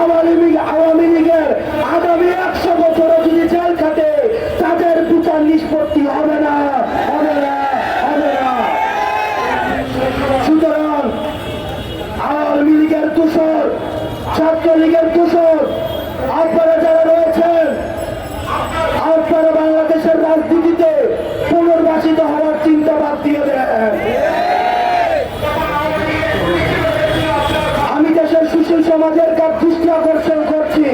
আওয়ামী লীগের আগামী 100 বছরে যদি জেল খাটে তাদের বিচার নিষ্পত্তি হবে না, হবে না, হবে না। সুতরাং আওয়ামী লীগের দোষর, ছাত্রলীগের দোষর আপনারা যারা রয়েছেন, আপনারা বাংলাদেশের রাজনীতিতে পুনর্বাসিত হওয়ার চিন্তা বাদ দিয়ে দেন। আমি দেশের সুশীল সমাজের কাছে দৃষ্টি আকর্ষণ করছি।